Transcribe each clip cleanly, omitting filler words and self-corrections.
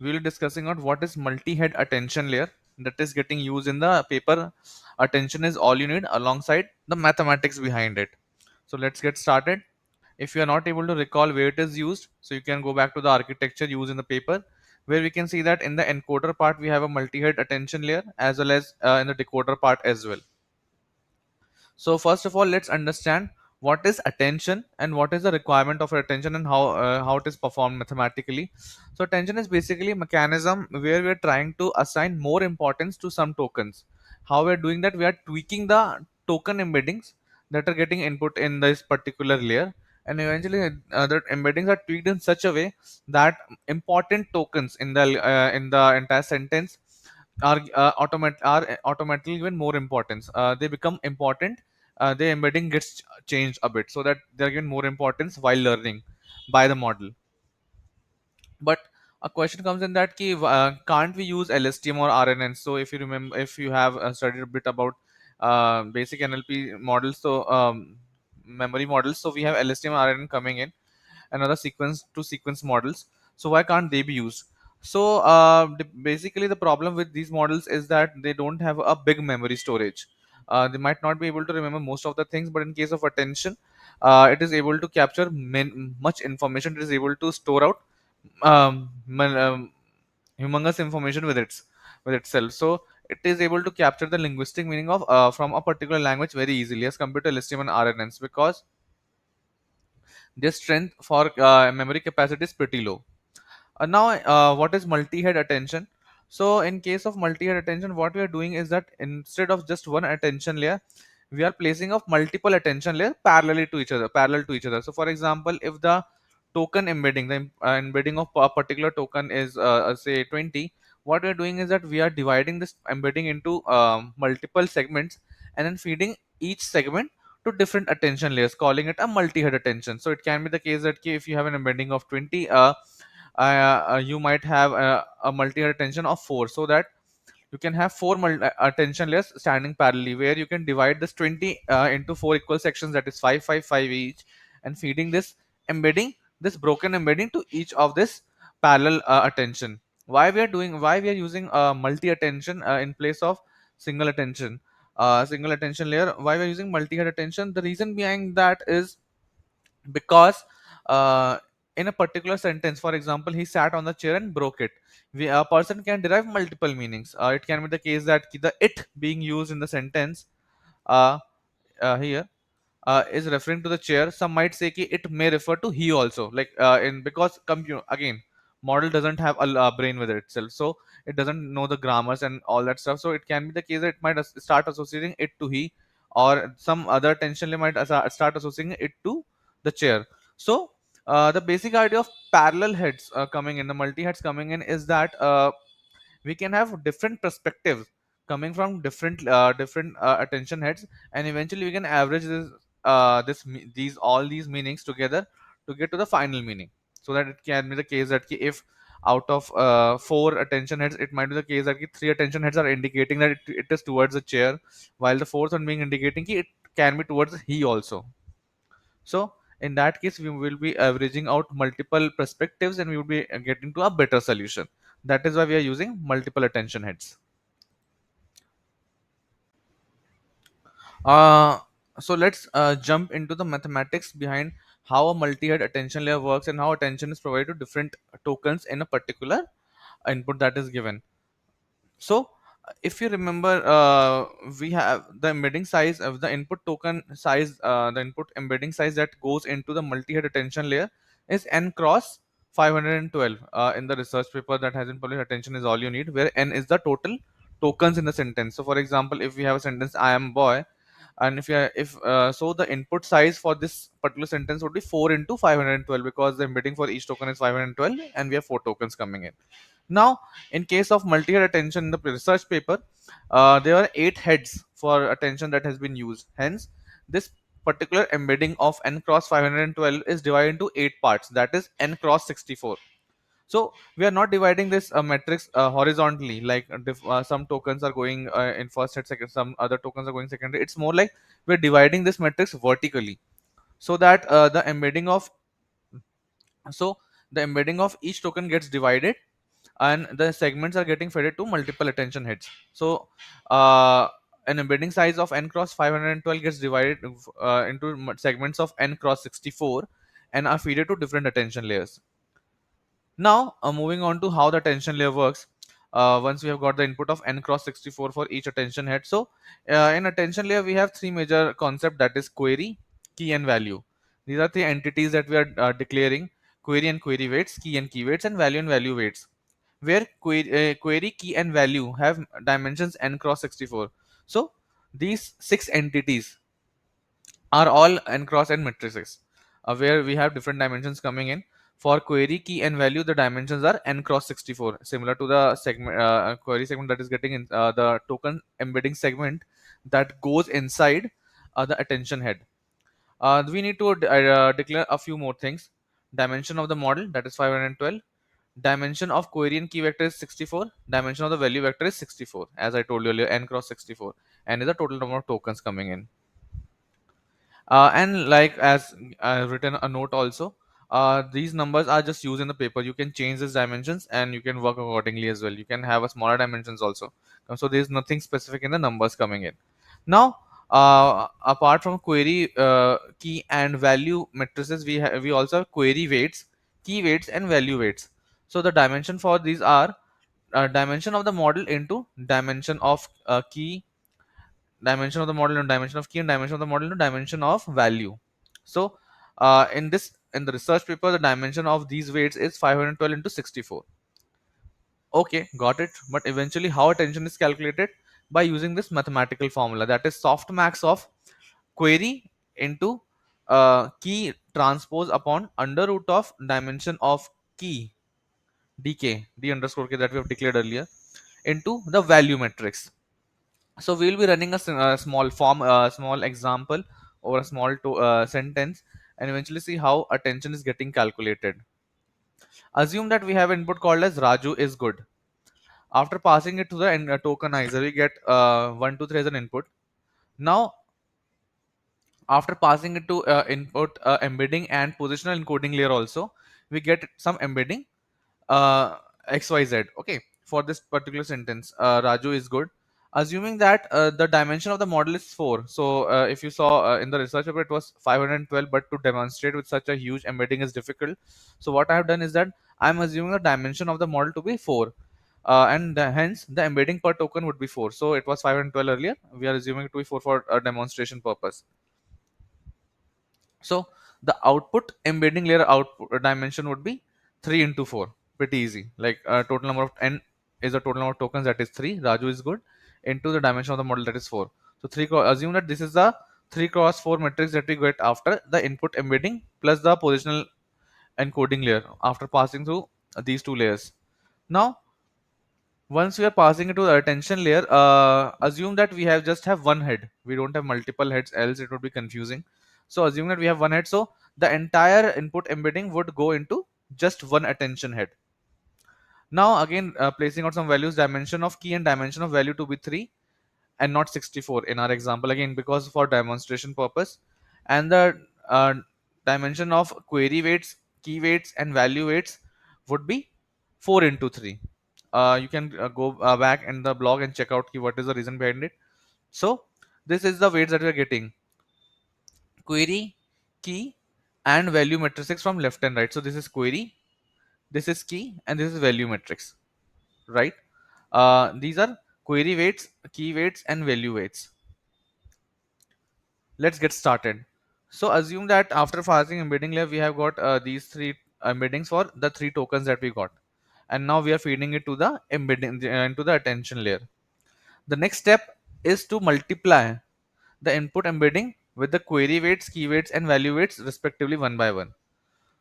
we will be discussing on what is multi-head attention layer that is getting used in the paper. Attention is all you need alongside the mathematics behind it. So let's get started. If you are not able to recall where it is used, so you can go back to the architecture used in the paper, where we can see that in the encoder part we have a multi-head attention layer as well as in the decoder part as well. So first of all, let's understand what is attention and what is the requirement of attention and how it is performed mathematically. So attention is basically a mechanism where we are trying to assign more importance to some tokens. How we are doing that? We are tweaking the token embeddings that are getting input in this particular layer, and eventually the embeddings are tweaked in such a way that important tokens in the entire sentence are automatically given more importance. They become important. The embedding gets changed a bit so that they're given more importance while learning by the model. But a question comes in that can't we use LSTM or RNN? So if you remember, if you have studied a bit about basic NLP models, so memory models, so we have LSTM RNN coming in, another sequence to sequence models. So why can't they be used? So basically the problem with these models is that they don't have a big memory storage. They might not be able to remember most of the things, but in case of attention, it is able to capture much information. It is able to store out um, humongous information with itself. So it is able to capture the linguistic meaning of from a particular language very easily as compared to LSTM and RNNs, because their strength for memory capacity is pretty low. Now, what is multi-head attention? So, in case of multi-head attention, what we are doing is that instead of just one attention layer, we are placing of multiple attention layer parallel to each other. So, for example, if the token embedding, the embedding of a particular token is say 20, what we are doing is that we are dividing this embedding into multiple segments and then feeding each segment to different attention layers, calling it a multi-head attention. So, it can be the case that if you have an embedding of 20, you might have a multi-head attention of 4, so that you can have attention layers standing parallelly, where you can divide this 20 into 4 equal sections, that is 5 5 5 each, and feeding this embedding, this broken embedding, to each of this parallel attention. Why we are using multi attention in place of single attention layer? Why we are using multi-head attention? The reason behind that is because uh, in a particular sentence, for example, he sat on the chair and broke it, a person can derive multiple meanings. It can be the case that the it being used in the sentence uh, here is referring to the chair. Some might say ki it may refer to he also, like in because computer again, model doesn't have a brain with itself, so it doesn't know the grammars and all that stuff. So it can be the case that it might start associating it to he, or some other tension might start associating it to the chair. So the basic idea of parallel heads coming in, the multi heads coming in, is that we can have different perspectives coming from different attention heads, and eventually we can average these all these meanings together to get to the final meaning. So that it can be the case that if out of 4 attention heads, it might be the case that 3 attention heads are indicating that it is towards the chair, while the fourth one being indicating it can be towards he also. So in that case, we will be averaging out multiple perspectives and we will be getting to a better solution. That is why we are using multiple attention heads. Uh, so let's jump into the mathematics behind how a multi-head attention layer works and how attention is provided to different tokens in a particular input that is given. So, if you remember, we have the embedding size of the input token size, the input embedding size that goes into the multi-head attention layer is n cross 512. In the research paper that has been published, attention is all you need, where n is the total tokens in the sentence. So, for example, if we have a sentence, I am boy, and if so the input size for this particular sentence would be 4 into 512, because the embedding for each token is 512 and we have 4 tokens coming in. Now, in case of multi-head attention in the research paper, there are 8 heads for attention that has been used. Hence, this particular embedding of n cross 512 is divided into 8 parts, that is n cross 64. So we are not dividing this matrix horizontally, like some tokens are going in first head, second, some other tokens are going secondary. It's more like we're dividing this matrix vertically, so that the embedding of each token gets divided and the segments are getting fed to multiple attention heads. So uh, an embedding size of n cross 512 gets divided into segments of n cross 64 and are fed to different attention layers. Now, moving on to how the attention layer works. Once we have got the input of n cross 64 for each attention head. So, in attention layer, we have three major concepts, that is query, key, and value. These are the entities that we are declaring: query and query weights, key and key weights, and value weights. Where query, key, and value have dimensions n cross 64. So, these six entities are all n cross n matrices, where we have different dimensions coming in. For query, key, and value, the dimensions are n cross 64, similar to the segment query segment that is getting in the token embedding segment that goes inside the attention head. We need to declare a few more things. Dimension of the model, that is 512. Dimension of query and key vector is 64. Dimension of the value vector is 64. As I told you earlier, n cross 64, and is the total number of tokens coming in. And like as I've written a note also, these numbers are just used in the paper. You can change these dimensions and you can work accordingly as well. You can have a smaller dimensions also. So there's nothing specific in the numbers coming in. Now, apart from query, key, and value matrices, we also have query weights, key weights, and value weights. So the dimension for these are dimension of the model into dimension of key, dimension of the model and dimension of key, and dimension of the model and dimension of value. So in the research paper, the dimension of these weights is 512 into 64. Okay, got it. But eventually how attention is calculated? By using this mathematical formula, that is softmax of query into key transpose upon under root of dimension of key, dk, d underscore k, that we have declared earlier, into the value matrix. So we will be running a small form, small example, or a small sentence, and eventually see how attention is getting calculated. Assume that we have input called as Raju is good. After passing it to the tokenizer, we get 1 2 3 as an input. Now, after passing it to input embedding and positional encoding layer also, we get some embedding uh, xyz. Okay, for this particular sentence, Raju is good. Assuming that the dimension of the model is 4. So if you saw in the research paper, it was 512, but to demonstrate with such a huge embedding is difficult. So what I have done is that I'm assuming the dimension of the model to be 4, and hence the embedding per token would be 4. So it was 512 earlier, we are assuming it to be 4 for a demonstration purpose. So the output embedding layer output dimension would be 3 into 4. Pretty easy. Like total number of n is the total number of tokens, that is 3. Raju is good, into the dimension of the model, that is 4. So assume that this is the 3 cross 4 matrix that we get after the input embedding plus the positional encoding layer after passing through these two layers. Now once we are passing it to the attention layer, assume that we have just have one head. We don't have multiple heads, else it would be confusing. So assume that we have one head, so the entire input embedding would go into just one attention head. Now again, placing out some values, dimension of key and dimension of value to be 3 and not 64 in our example, again because for demonstration purpose. And the dimension of query weights, key weights, and value weights would be 4 into 3. You can go back in the blog and check out what is the reason behind it. So this is the weights that we are getting: query, key, and value matrices from left and right. So this is query, this is key, and this is value matrix, right? These are query weights, key weights, and value weights. Let's get started. So assume that after parsing embedding layer, we have got these three embeddings for the three tokens that we got, and now we are feeding it to the embedding into the attention layer. The next step is to multiply the input embedding with the query weights, key weights, and value weights respectively, one by one.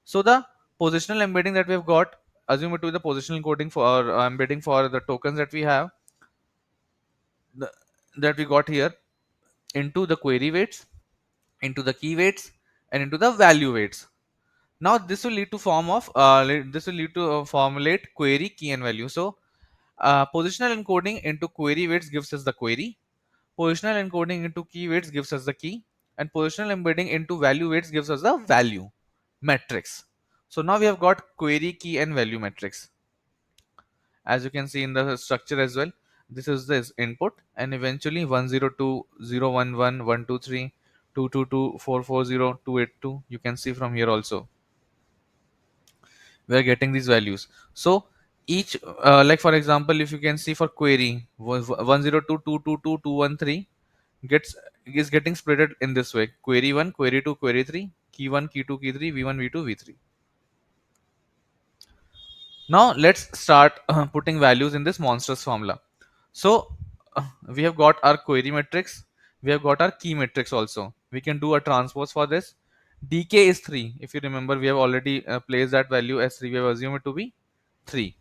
So the positional embedding that we have got, assume it to be the positional encoding for embedding for the tokens that we have, the, that we got here, into the query weights, into the key weights, and into the value weights. Now this will lead to formulate query, key, and value. So positional encoding into query weights gives us the query, positional encoding into key weights gives us the key, and positional embedding into value weights gives us the value matrix. So now we have got query, key, and value matrix. as you can see in the structure as well. This is this input, and eventually 102, 011, 123, 222, 440, 282. You can see from here also we are getting these values. So each, like for example, if you can see for query 102.222.213 gets is getting splitted in this way: query 1, query 2, query 3, key 1, key 2, key 3, v1, v2, v3. Now let's start putting values in this monstrous formula. So we have got our query matrix, we have got our key matrix also. We can do a transpose for this. Dk is 3. If you remember, we have already placed that value as 3. We have assumed it to be 3.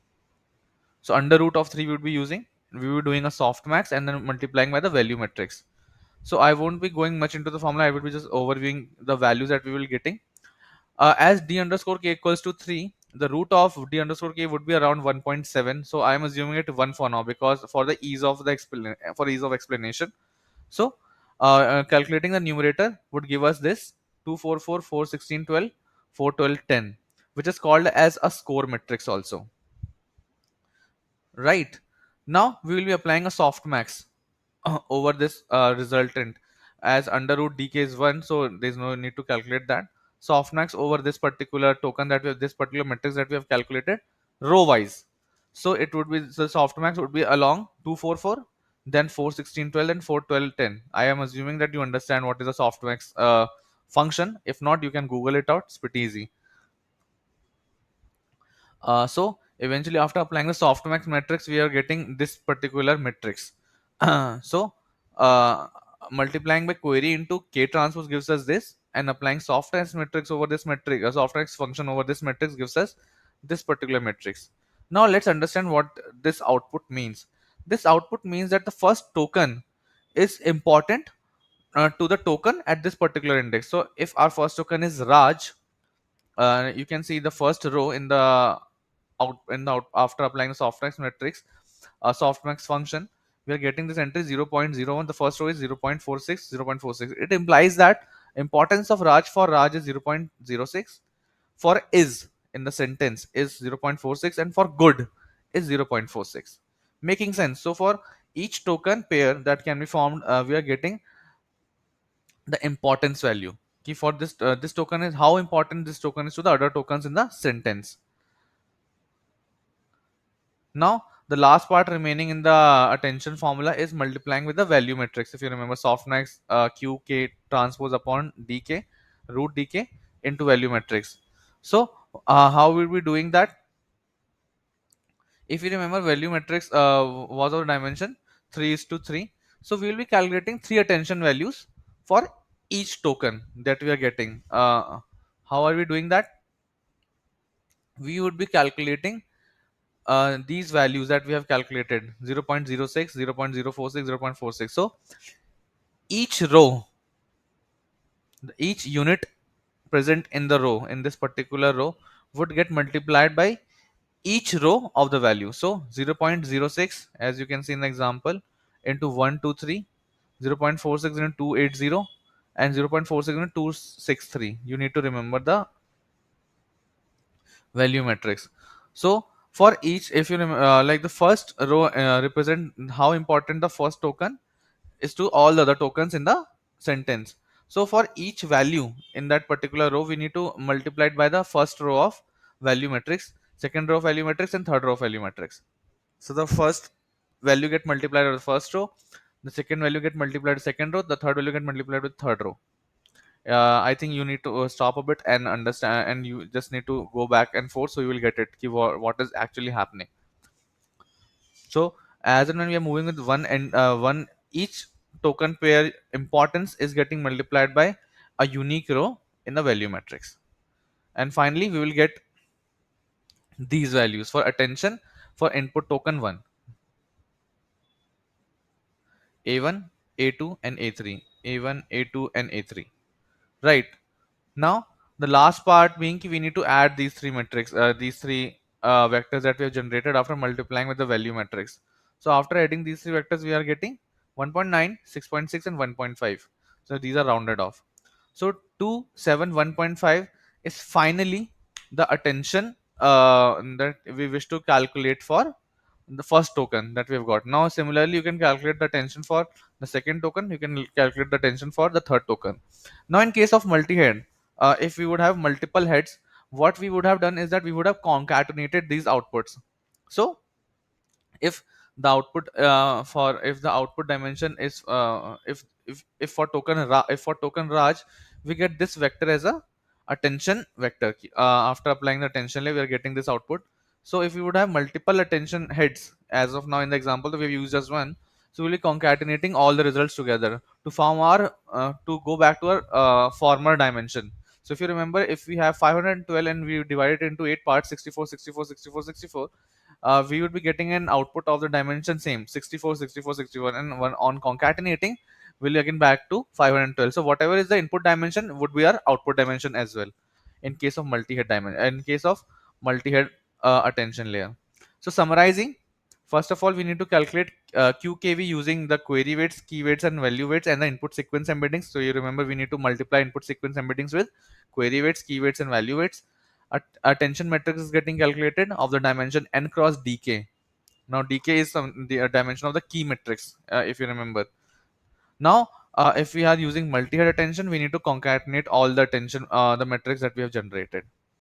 So under root of 3 we would be using, we will be doing a softmax and then multiplying by the value matrix. So I won't be going much into the formula. I will be just overviewing the values that we will getting. As d underscore k equals to 3, the root of d underscore k would be around 1.7. So I am assuming it 1 for now, because for the ease of the ease of explanation. So calculating the numerator would give us this 2, 4, 4, 4, 16, 12, 4, 12, 10, which is called as a score matrix also. Right. Now we will be applying a softmax over this resultant, as under root dk is 1, so there's no need to calculate that. Softmax over this particular token that we have, this particular matrix that we have calculated row wise. So it would be, the softmax would be along 244, then 4, 16, 12, and 4, 12, 10. I am assuming that you understand what is a softmax function. If not, you can google it out, it's pretty easy. So eventually, after applying the softmax matrix, we are getting this particular matrix. So uh, multiplying by query into k transpose gives us this, and applying softmax matrix over this matrix, a softmax function over this matrix gives us this particular matrix. Now let's understand what this output means. This output means that the first token is important to the token at this particular index. So if our first token is Raj, you can see the first row in the after applying the softmax matrix, softmax function, we are getting this entry 0.01. The first row is 0.46, 0.46. It implies that importance of Raj for Raj is 0.06, for is in the sentence is 0.46, and for good is 0.46, making sense. So for each token pair that can be formed, we are getting the importance value. Key for this token is how important this token is to the other tokens in the sentence. Now, the last part remaining in the attention formula is multiplying with the value matrix. If you remember, softmax qk transpose upon dk, root dk into value matrix. So, how will we be doing that? If you remember, value matrix was our dimension 3 is to 3. So, we will be calculating 3 attention values for each token that we are getting. How are we doing that? We would be calculating these values that we have calculated: 0.06, 0.046, 0.46. So each row, each unit present in the row, in this particular row, would get multiplied by each row of the value. So 0.06, as you can see in the example, into 123, 0.46 into 280, and 0.46 into 263. You need to remember the value matrix. So for each, if you like, the first row represent how important the first token is to all the other tokens in the sentence. So for each value in that particular row, we need to multiply it by the first row of value matrix, second row of value matrix, and third row of value matrix. So the first value get multiplied with the first row, the second value get multiplied with second row, the third value get multiplied with third row. I think you need to stop a bit and understand, and you just need to go back and forth, so you will get it what is actually happening. So as and when we are moving with one and one, each token pair importance is getting multiplied by a unique row in the value matrix, and finally we will get these values for attention for input token 1, a1, a2, and a3, a1, a2, and a3. Right. Now, the last part being we need to add these three vectors that we have generated after multiplying with the value matrix. So after adding these three vectors, we are getting 1.9, 6.6, and 1.5. So these are rounded off. So 2, 7, 1.5 is finally the attention that we wish to calculate for the first token that we've got. Now similarly you can calculate the tension for the second token, you can calculate the tension for the third token. Now in case of multi-head, if we would have multiple heads, what we would have done is that we would have concatenated these outputs. So if the output for if the output dimension is if for if for token Raj, we get this vector as a tension vector. After applying the tension layer, we are getting this output. So if we would have multiple attention heads, as of now in the example that we've used just one, so we'll be concatenating all the results together to form our to go back to our former dimension. So if you remember, if we have 512 and we divide it into 8 parts, 64, 64, 64, 64, we would be getting an output of the dimension same 64, 64, 64, and one on concatenating we'll again back to 512. So whatever is the input dimension would be our output dimension as well in case of multi-head dimension, in case of multi-head attention layer. So summarizing, first of all we need to calculate QKV using the query weights, key weights, and value weights, and the input sequence embeddings. So you remember we need to multiply input sequence embeddings with query weights, key weights, and value weights. Attention matrix is getting calculated of the dimension n cross dk. Now dk is the dimension of the key matrix, if you remember. Now if we are using multi-head attention, we need to concatenate all the attention the metrics that we have generated.